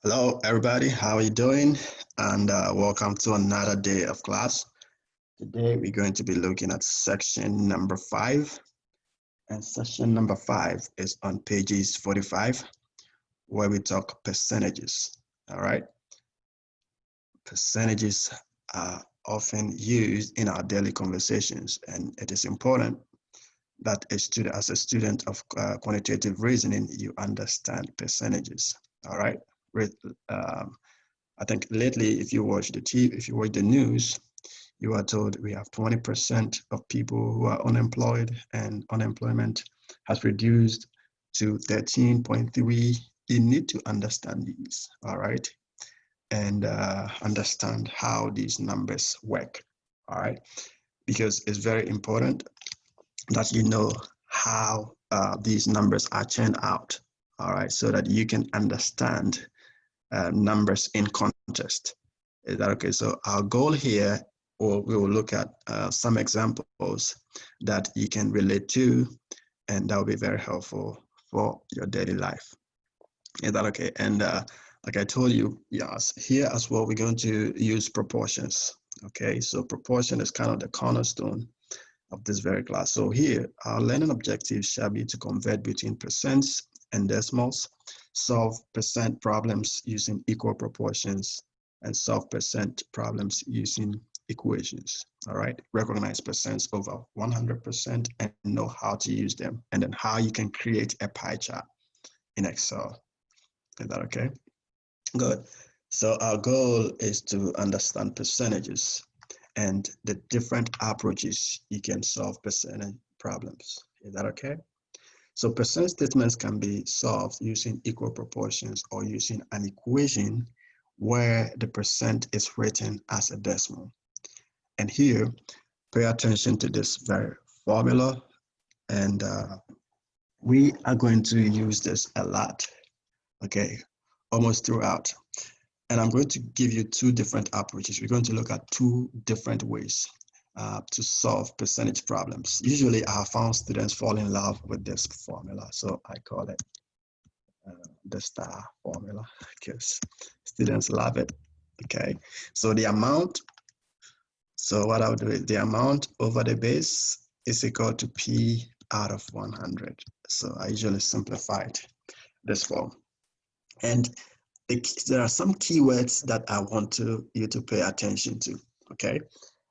Hello, everybody. How are you doing? And welcome to another day of class. Today, we're going to be looking at section number 5. And section number 5 is on pages 45, where we talk percentages. All right. Percentages are often used in our daily conversations, and it is important that as a student of quantitative reasoning, you understand percentages. All right. Um, I think lately, if you watch the TV, if you watch the news, you are told we have 20% of people who are unemployed, and unemployment has reduced to 13.3. You need to understand these, all right, and understand how these numbers work, all right, because it's very important that you know how these numbers are churned out, all right, so that you can understand numbers in context. Is that okay? So our goal here, or we will look at some examples that you can relate to, and that will be very helpful for your daily life. Is that okay? And like I told you, yes, here as well, we're going to use proportions. Okay, so proportion is kind of the cornerstone of this very class. So here, our learning objectives shall be to convert between percents and decimals, solve percent problems using equal proportions, and solve percent problems using equations. All right, recognize percents over 100% and know how to use them, and then how you can create a pie chart in Excel. Is that okay? Good. So our goal is to understand percentages and the different approaches you can solve percentage problems. Is that okay? So percent statements can be solved using equal proportions or using an equation where the percent is written as a decimal. And here, pay attention to this very formula, and we are going to use this a lot, okay, almost throughout. And I'm going to give you two different approaches. We're going to look at two different ways to solve percentage problems. Usually I have found students fall in love with this formula. So I call it the star formula because students love it. Okay. So the amount, so what I'll do is the amount over the base is equal to P out of 100. So I usually simplify it this form. And there are some keywords that I want you to pay attention to, okay?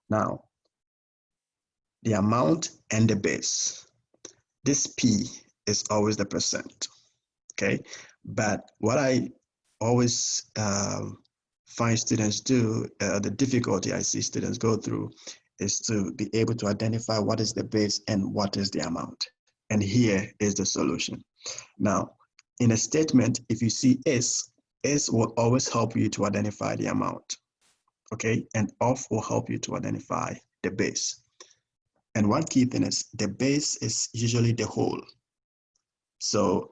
Now, the amount and the base. This P is always the percent, okay? But what I always find students do, the difficulty I see students go through is to be able to identify what is the base and what is the amount. And here is the solution. Now, in a statement, if you see S will always help you to identify the amount, okay? And off will help you to identify the base. And one key thing is the base is usually the whole. So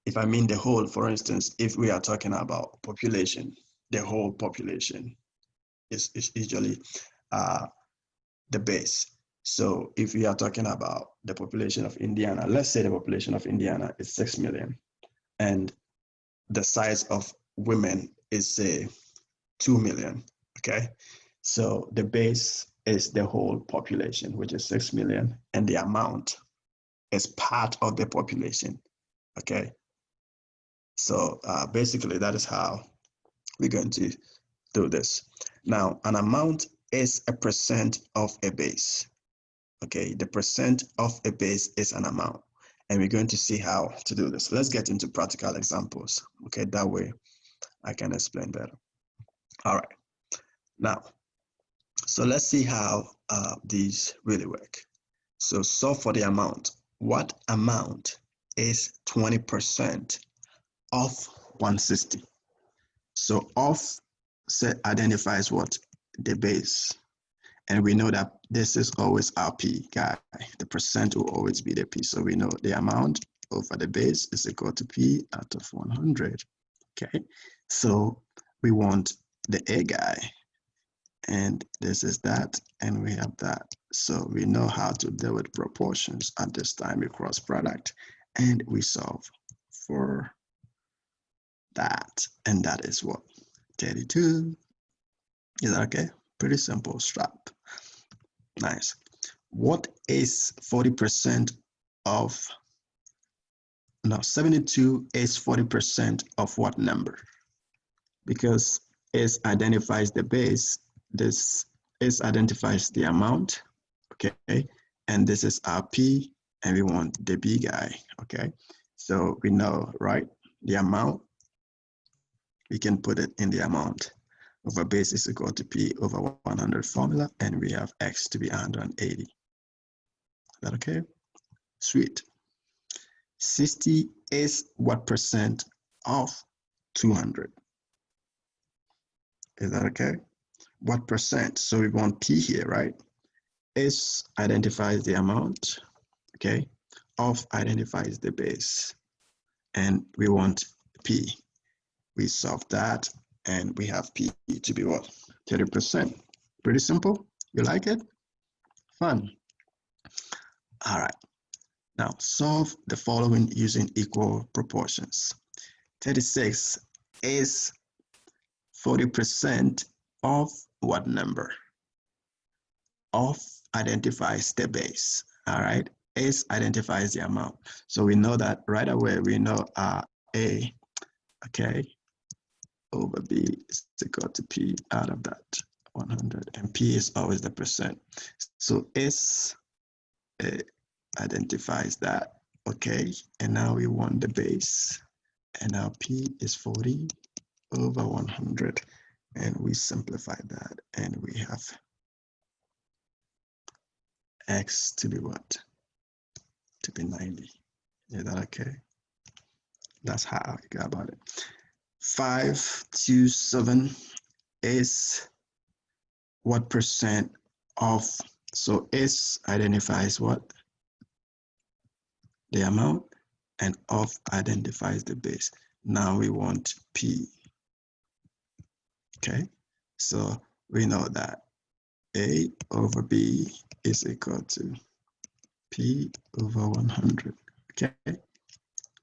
if I mean the whole, for instance, if we are talking about population, the whole population is usually the base. So if we are talking about the population of Indiana, let's say the population of Indiana is 6 million, and the size of women is say 2 million, okay? So the base is the whole population, which is 6 million, and the amount is part of the population, okay? So basically that is how we're going to do this. Now, an amount is a percent of a base, okay? The percent of a base is an amount, and we're going to see how to do this. Let's get into practical examples, okay? That way I can explain better. All right, now, so let's see how these really work. So solve for the amount. What amount is 20% of 160? So off identifies what? The base. And we know that this is always our P guy. The percent will always be the P. So we know the amount over the base is equal to P out of 100. Okay, so we want the A guy. And this is that, and we have that. So we know how to deal with proportions. At this time, we cross product and we solve for that, and that is what? 32. Is that okay? Pretty simple strap. Nice. What is 40% of, no, 72 is 40% of what number? Because S identifies the base, this S identifies the amount, okay? And this is our P, and we want the B guy, okay? So we know, right? The amount, we can put it in the amount over base is equal to P over 100 formula, and we have X to be 180. Is that okay? Sweet. 60 is what percent of 200? Is that okay? What percent? So we want P here, right? S identifies the amount, okay? Of identifies the base, and we want P. We solve that, and we have P to be what? 30%. Pretty simple. You like it? Fun. All right. Now solve the following using equal proportions. 36 is 40% of what number? Of identifies the base. All right. S identifies the amount. So we know that right away. We know A, okay, over B is equal to P out of that 100, and P is always the percent. So S identifies that, okay, and now we want the base, and now P is 40 over 100, and we simplify that, and we have X to be what? To be 90. Is that okay? That's how I go about it. 527 is what percent of, so S identifies what? The amount, and of identifies the base. Now we want P. Okay, so we know that A over B is equal to P over 100. Okay,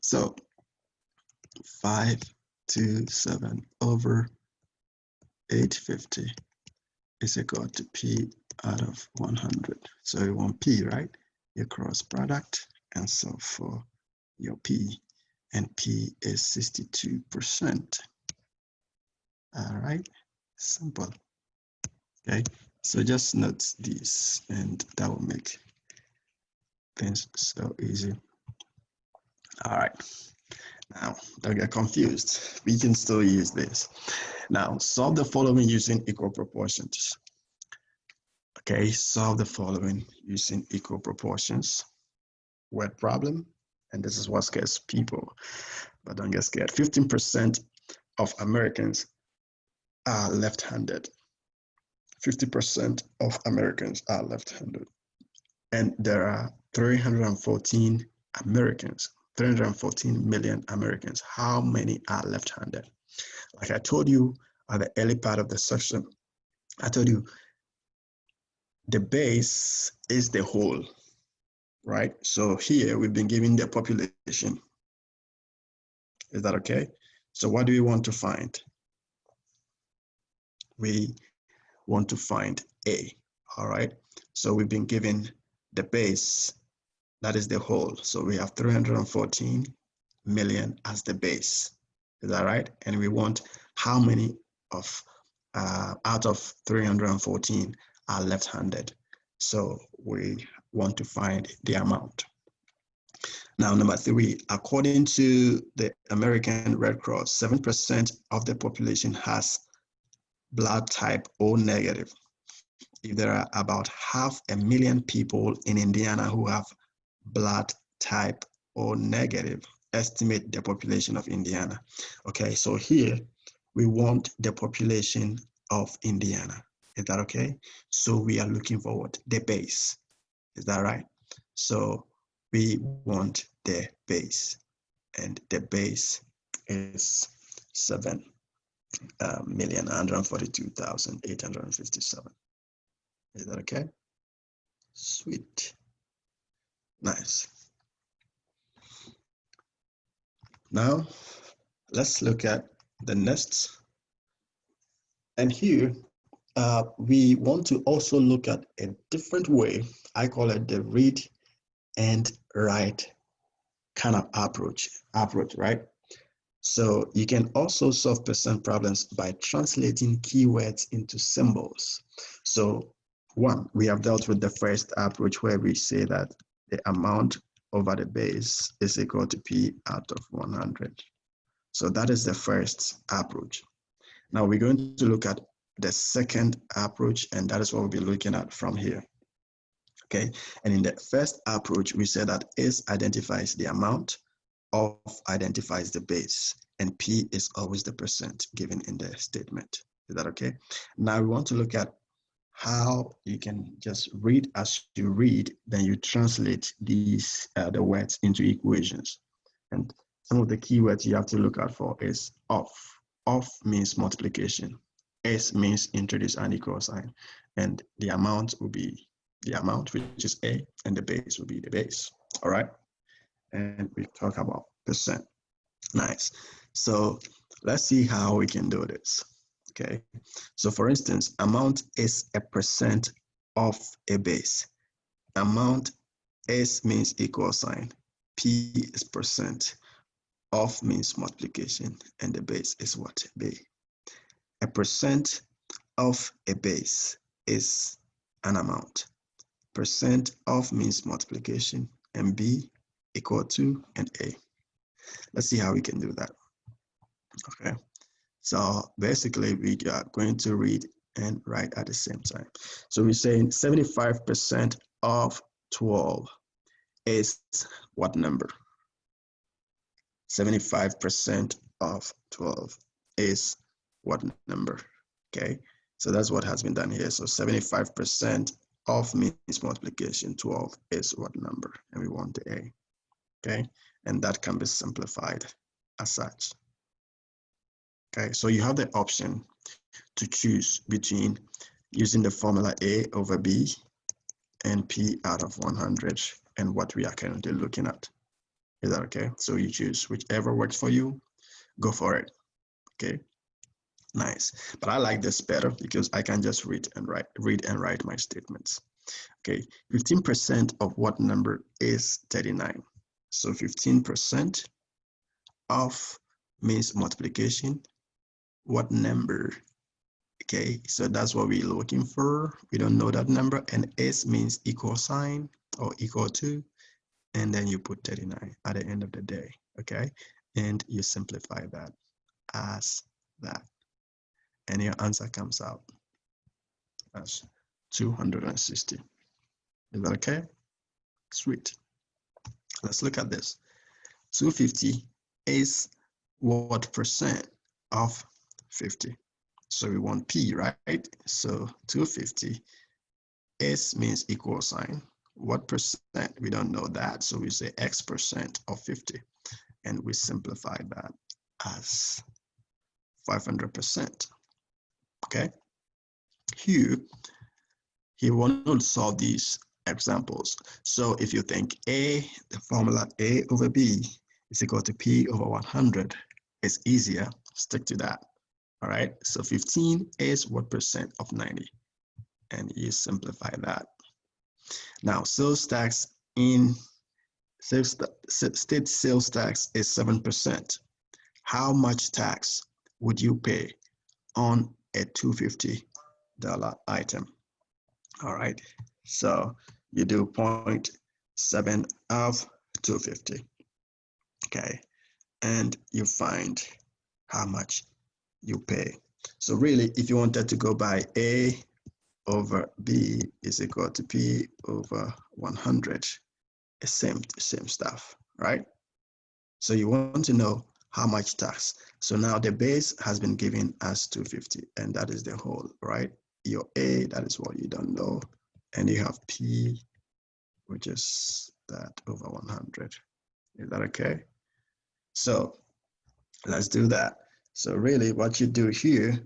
so 527 over 850 is equal to P out of 100. So you want P, right? Your cross product, and so for your P, and P is 62%. All right, simple. Okay, so just note this, and that will make things so easy. All right, now don't get confused. We can still use this. Now solve the following using equal proportions. Okay, solve the following using equal proportions. Word problem, and this is what scares people, but don't get scared. 15% of Americans are left-handed. 50% of Americans are left-handed. And there are 314 Americans, 314 million Americans. How many are left-handed? Like I told you at the early part of the session, I told you the base is the whole, right? So here we've been given the population. Is that okay? So what do we want to find? We want to find A, all right? So we've been given the base, that is the whole. So we have 314 million as the base. Is that right? And we want how many of out of 314 are left-handed. So we want to find the amount. Now, number 3, according to the American Red Cross, 7% of the population has blood type O negative. If there are about 500,000 people in Indiana who have blood type O negative, estimate the population of Indiana. Okay, so here we want the population of Indiana. Is that okay? So we are looking for what? The base. Is that right? So we want the base, and the base is 7,142,857. Is that okay? Sweet. Nice. Now, Let's look at the next. And here, we want to also look at a different way. I call it the read and write kind of approach, right? So you can also solve percent problems by translating keywords into symbols. So one, we have dealt with the first approach where we say that the amount over the base is equal to P out of 100. So that is the first approach. Now we're going to look at the second approach, and that is what we'll be looking at from here. Okay, and in the first approach, we said that S identifies the amount, of identifies the base, and P is always the percent given in the statement. Is that okay? Now we want to look at how you can just read as you read, then you translate these the words into equations. And some of the keywords you have to look out for is of. Of means multiplication. S means introduce an equal sign. And the amount will be the amount, which is A, and the base will be the base. All right. And we talk about percent. Nice. So let's see how we can do this. Okay. So for instance, amount is a percent of a base. Amount S means equal sign. P is percent. Of means multiplication, and the base is what? B. A percent of a base is an amount. Percent of means multiplication, and B equal to and A. Let's see how we can do that. Okay. So basically, we are going to read and write at the same time. So we're saying 75% of 12 is what number? 75% of 12 is what number? Okay, so that's what has been done here. So 75% of means multiplication, 12 is what number? And we want the A. Okay, and that can be simplified as such. Okay, so you have the option to choose between using the formula A over B and P out of 100 and what we are currently looking at. Is that okay? So you choose whichever works for you, go for it. Okay, nice. But I like this better because I can just read and write my statements. Okay, 15% of what number is 39? So 15% of means multiplication. What number? Okay, so that's what we're looking for. We don't know that number, and S means equal sign or equal to, and then you put 39 at the end of the day, okay? And you simplify that as that. And your answer comes out as 260. Is that okay? Sweet. Let's look at this. 250 is what percent of 50? So we want P, right? So 250, S means equal sign. What percent? We don't know that. So we say X percent of 50. And we simplify that as 500%. Okay. Here want to solve these examples. So if you think A, the formula A over B is equal to P over 100, it's easier, stick to that. All right. So 15 is what percent of 90? And you simplify that. Now, sales tax in state sales tax is 7%. How much tax would you pay on a $250 item? All right, so you do 0.7 of 250. Okay, and you find how much you pay. So really, if you wanted to go by A over B is equal to P over 100, it's same stuff, right? So you want to know how much tax. So now the base has been given as 250, and that is the whole, right? Your A, that is what you don't know, and you have P, which is that over 100. Is that okay? So let's do that. So really what you do here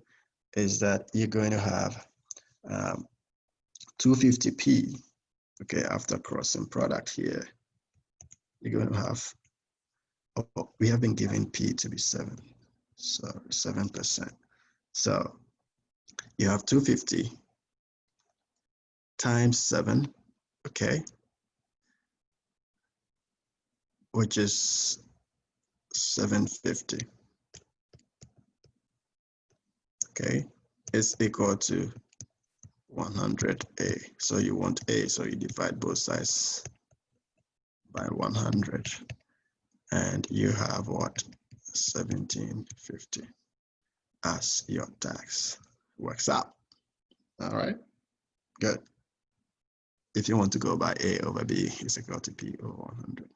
is that you're going to have 250p, okay, after crossing product here, you're going to have, we have been given P to be 7. So 7%. So you have 250 times 7, okay, which is 750, okay, is equal to 100A. So you want A, so you divide both sides by 100, and you have what? 1750 as your tax. Works out. All right, good. If you want to go by A over B is equal to P over 100,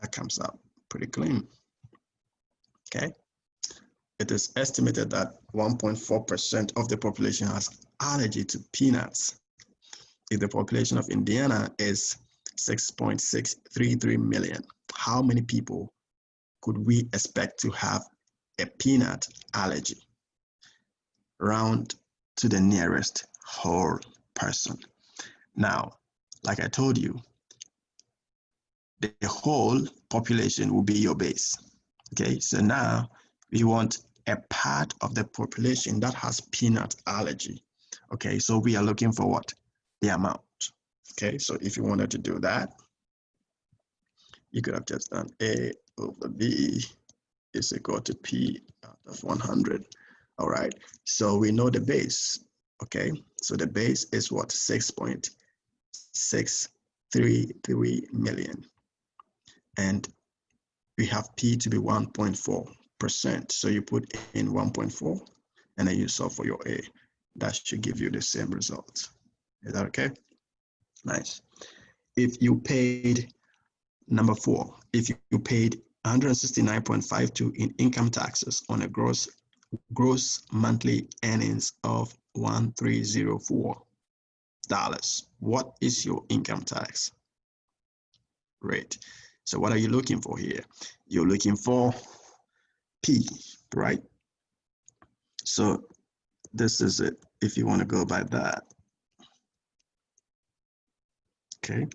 that comes out pretty clean. Okay. It is estimated that 1.4% of the population has allergy to peanuts. If the population of Indiana is 6.633 million, how many people could we expect to have a peanut allergy? Round to the nearest whole person. Now, like I told you, the whole population will be your base. Okay, so now we want a part of the population that has peanut allergy. Okay, so we are looking for what? The amount. Okay, so if you wanted to do that, you could have just done A over B is equal to P out of 100. All right, so we know the base. Okay, so the base is what? 6.633 million. And we have P to be 1.4%. So you put in 1.4 and then you solve for your A. That should give you the same result. Is that okay? Nice. If you paid, number 4, if you paid 169.52 in income taxes on a gross monthly earnings of $1,304, what is your income tax rate? So what are you looking for here? You're looking for P, right? So this is it, if you want to go by that. Okay,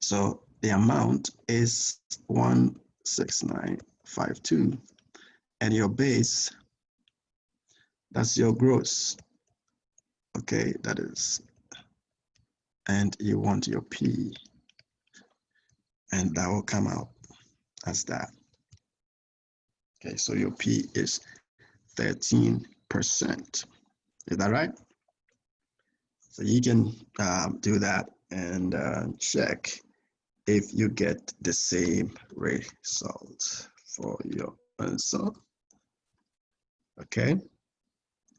so the amount is 16952, and your base, that's your gross. Okay, that is, and you want your P, and that will come out as that. Okay, so your P is 13%. Is that right? So you can do that and check if you get the same result for your answer. Okay,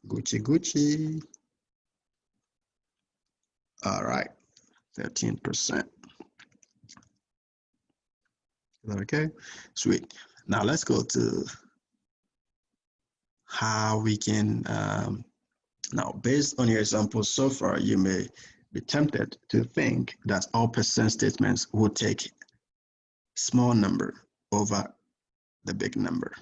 Gucci. All right, 13%. Okay, sweet. Now let's go to how we can, now based on your examples so far, you may be tempted to think that all percent statements will take small number over the big number.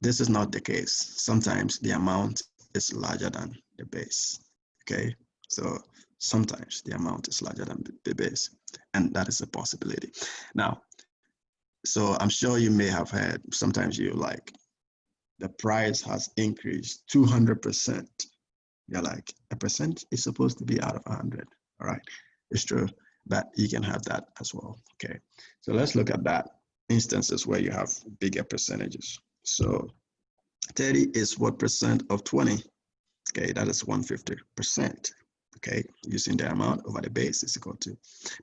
This is not the case. Sometimes the amount is larger than the base. Okay, so sometimes the amount is larger than the base, and that is a possibility. Now, so I'm sure you may have heard, sometimes you like, the price has increased 200%. You're like, a percent is supposed to be out of 100. All right, it's true, but you can have that as well. Okay, so let's look at that instances where you have bigger percentages. So 30 is what percent of 20? Okay, that is 150%. Okay, using the amount over the base is equal to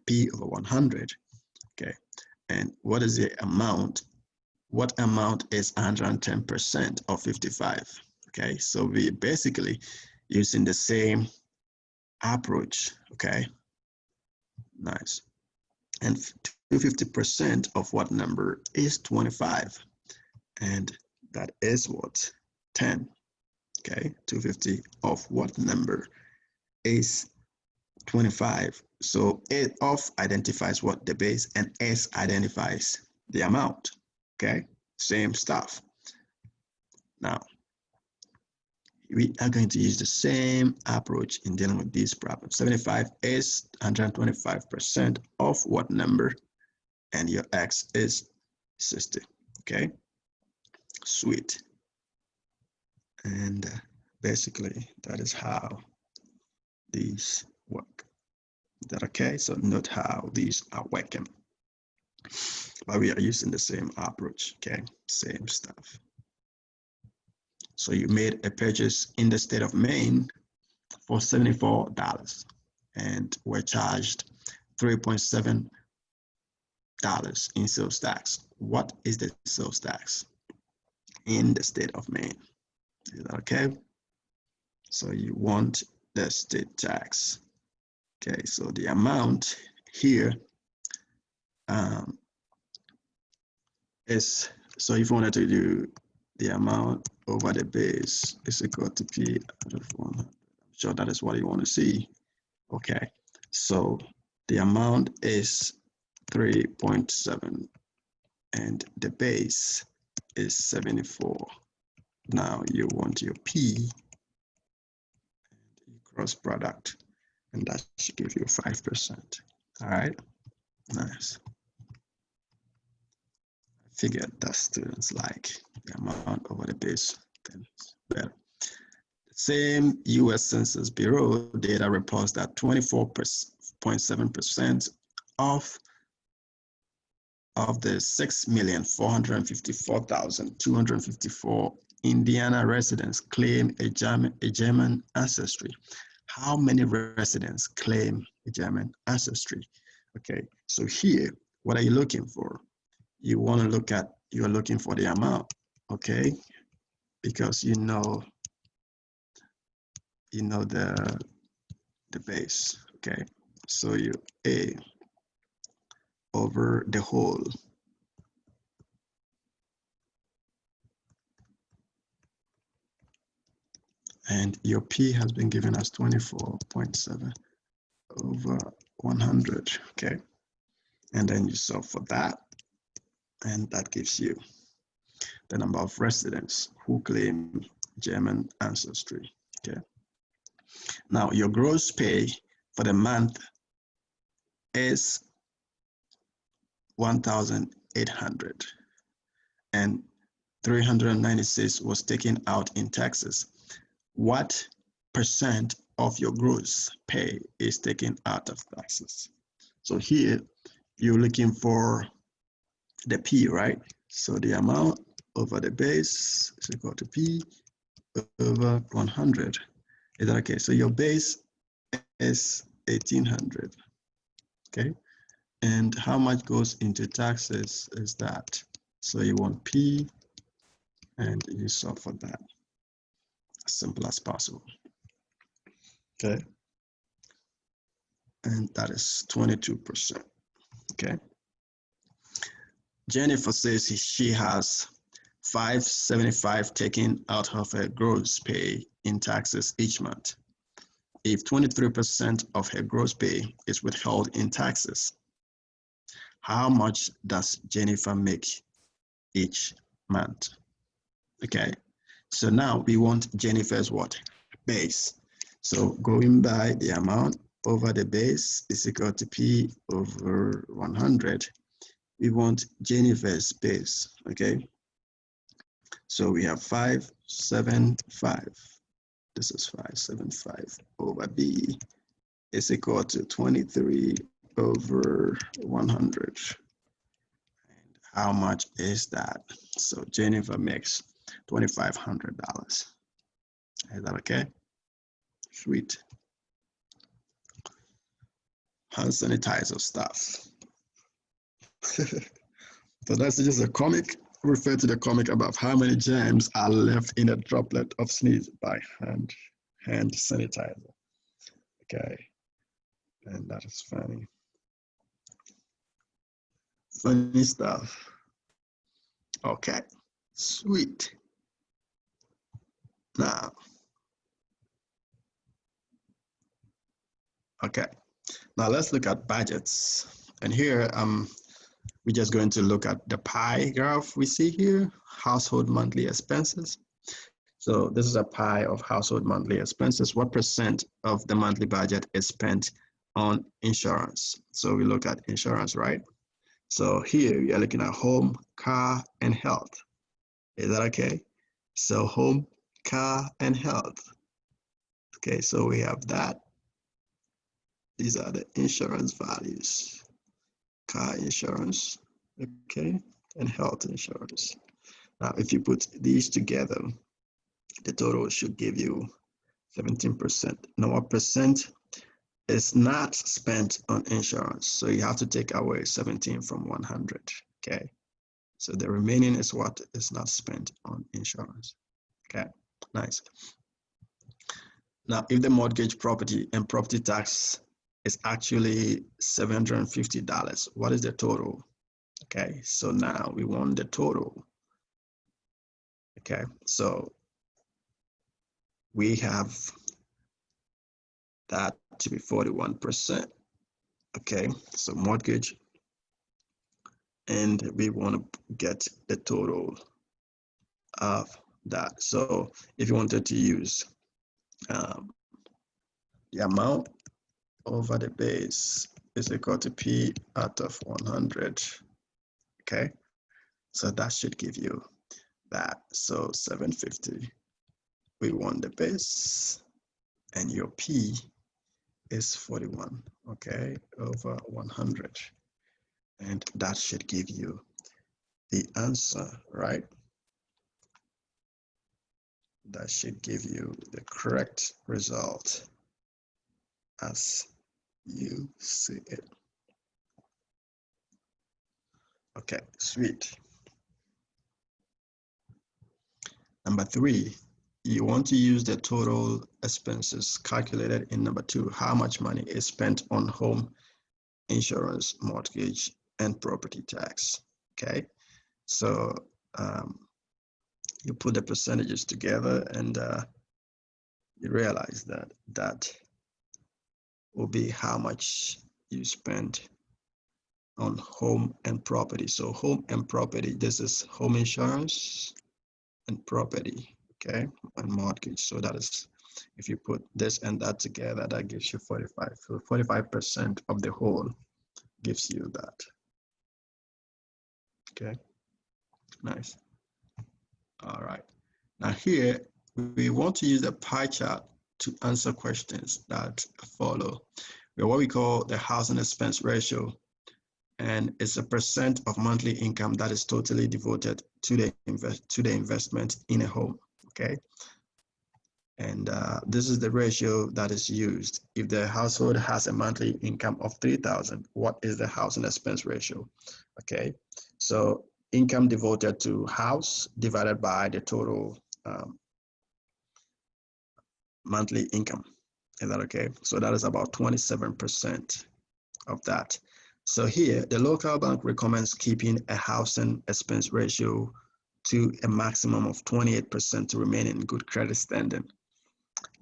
P over 100. Okay, and what is the amount? What amount is 110% of 55? Okay, so we basically using the same approach. Okay, nice. And 250% of what number is 25? And that is what? 10. Okay, 250 of what number is 25? So A of identifies what? The base, and S identifies the amount. Okay, same stuff. Now, we are going to use the same approach in dealing with these problems. 75 is 125% of what number? And your X is 60, okay? Sweet. And basically, that is how these work. Is that okay? So note how these are working. But we are using the same approach, okay? Same stuff. So you made a purchase in the state of Maine for $74 and were charged $3.7 in sales tax. What is the sales tax in the state of Maine? Is that okay? So you want the state tax. Okay, so the amount here is, so if you wanted to do the amount over the base is equal to P out of 100. I'm sure that is what you want to see. Okay, so the amount is 3.7 and the base is 74. Now you want your P and cross product, and that should give you 5%. All right, nice. I figured that students like the amount over the base, then it's better. The same US Census Bureau data reports that 24.7% of the 6,454,254 Indiana residents claim a German ancestry. How many residents claim a German ancestry? Okay, so here, what are you looking for? You want to look at, you're looking for the amount, okay? Because you know the base, okay? So you A over the whole. And your P has been given as 24.7 over 100, okay? And then you solve for that, and that gives you the number of residents who claim German ancestry, okay? Now, your gross pay for the month is 1,800, and 396 was taken out in taxes. What percent of your gross pay is taken out of taxes? So here, you're looking for the P, right? So the amount over the base is equal to P over 100. Is that okay? So your base is 1,800, okay? And how much goes into taxes is that? So you want P and you solve for that. As simple as possible, okay? And that is 22%, okay? Jennifer says she has $575 taken out of her gross pay in taxes each month. If 23% of her gross pay is withheld in taxes, how much does Jennifer make each month? Okay, so now we want Jennifer's what? Base. So going by the amount over the base is equal to P over 100. We want Jennifer's base, okay? So we have 575. This is 575 over B is equal to 23 over 100. And how much is that? So Jennifer makes $2,500. Is that okay? Sweet. Hand sanitizer stuff. So that's just a comic. Refer to the comic about how many germs are left in a droplet of sneeze by hand sanitizer. Okay, and that is funny. Funny stuff. Okay, sweet. Now, okay, now let's look at budgets. And here, we're just going to look at the pie graph we see here, household monthly expenses. So this is a pie of household monthly expenses. What percent of the monthly budget is spent on insurance? So we look at insurance, right? So here we are looking at home, car, and health. Is that okay? So home, car, and health. Okay, so we have that. These are the insurance values. Car insurance, okay, and health insurance. Now, if you put these together, the total should give you 17%. Now, what percent is not spent on insurance? So you have to take away 17 from 100, okay? So the remaining is what is not spent on insurance, okay? Nice. Now, if the mortgage, property, and property tax is actually $750, what is the total? Okay, so now we want the total. Okay, so we have that to be 41%. Okay, so mortgage, and we want to get the total of that. So if you wanted to use the amount over the base is equal to P out of 100. Okay, so that should give you that. So 750, we want the base, and your P is 41, okay, over 100. And that should give you the answer, right? That should give you the correct result as you see it. Okay, sweet. Number 3, you want to use the total expenses calculated in number 2. How much money is spent on home insurance, mortgage, and property tax? Okay, so you put the percentages together, and you realize that that will be how much you spend on home and property. So home and property, this is home insurance and property, okay, and mortgage. So that is, if you put this and that together, that gives you 45. So 45% of the whole gives you that. Okay, nice. All right. Now here, we want to use the pie chart to answer questions that follow. We have what we call the housing expense ratio, and it's a percent of monthly income that is totally devoted to the investment in a home. Okay, and this is the ratio that is used. If the household has a monthly income of 3,000, what is the housing expense ratio? Okay, so income devoted to house divided by the total monthly income. Is that okay? So that is about 27% of that. So here, the local bank recommends keeping a housing expense ratio to a maximum of 28% to remain in good credit standing.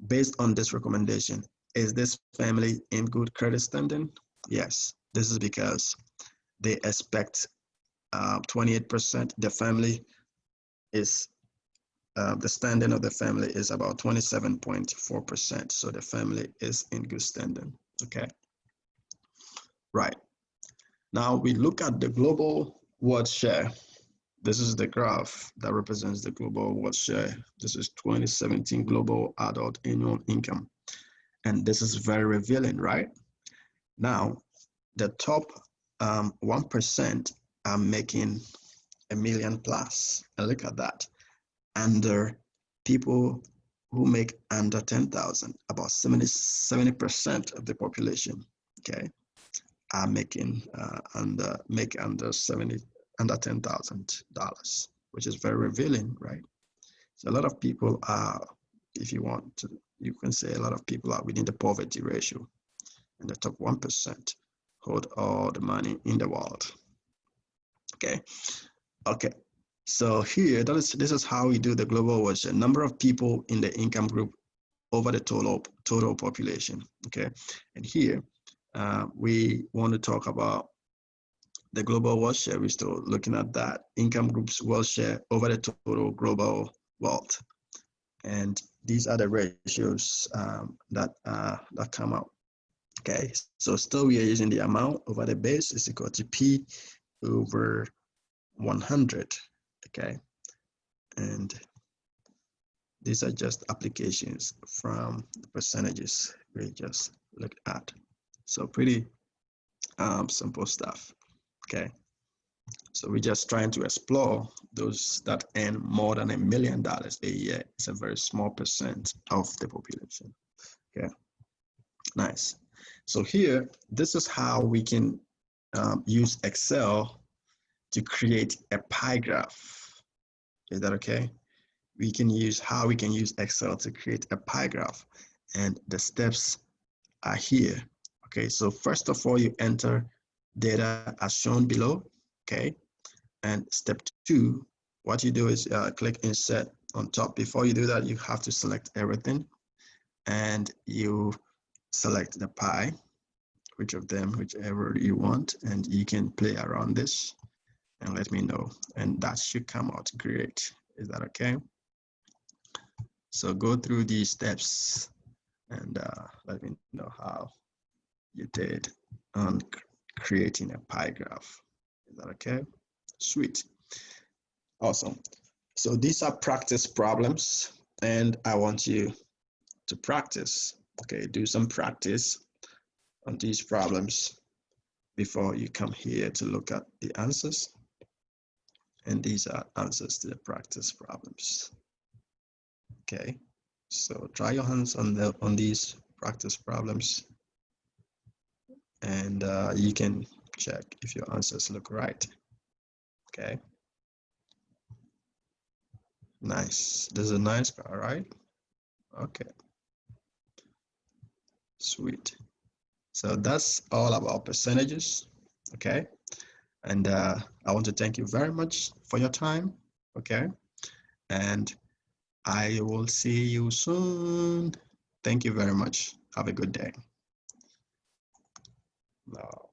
Based on this recommendation, is this family in good credit standing? Yes, this is because they expect 28%. The family is, the standing of the family is about 27.4%. So the family is in good standing, okay? Right. Now we look at the global world share. This is the graph that represents the global world share. This is 2017 global adult annual income. And this is very revealing, right? Now, the top 1% are making $1 million plus. And look at that. And the people who make under 10,000, about 70% of the population, okay, are making under $10,000, which is very revealing, right? So a lot of people are, if you want to, you can say a lot of people are within the poverty ratio, and the top 1% hold all the money in the world. Okay, okay. So here, this is how we do the global world share. Number of people in the income group over the total population. Okay, and here we want to talk about the global wealth share. We're still looking at that income group's wealth share over the total global wealth, and these are the ratios that come out. Okay, so still we are using the amount over the base is equal to P over 100. Okay, And these are just applications from the percentages we just looked at. So pretty simple stuff. Okay. So we're just trying to explore those that earn more than $1 million a year. It's a very small percent of the population. Okay, nice. So here, this is how we can use Excel to create a pie graph. Is that okay? We can use Excel to create a pie graph, and the steps are here. Okay, so first of all, you enter data as shown below. Okay, and step 2, what you do is click insert on top. Before you do that, you have to select everything, and you select the pie, whichever you want, and you can play around this and let me know, and that should come out great. Is that okay? So go through these steps and let me know how you did on creating a pie graph. Is that okay? Sweet. Awesome. So these are practice problems, and I want you to practice. Okay, do some practice on these problems before you come here to look at the answers. And these are answers to the practice problems. Okay, so try your hands on these practice problems, and you can check if your answers look right. Okay, nice. This is a nice car, right? Okay, sweet. So that's all about percentages. Okay, and I want to thank you very much for your time. Okay, and I will see you soon. Thank you very much. Have a good day. Now.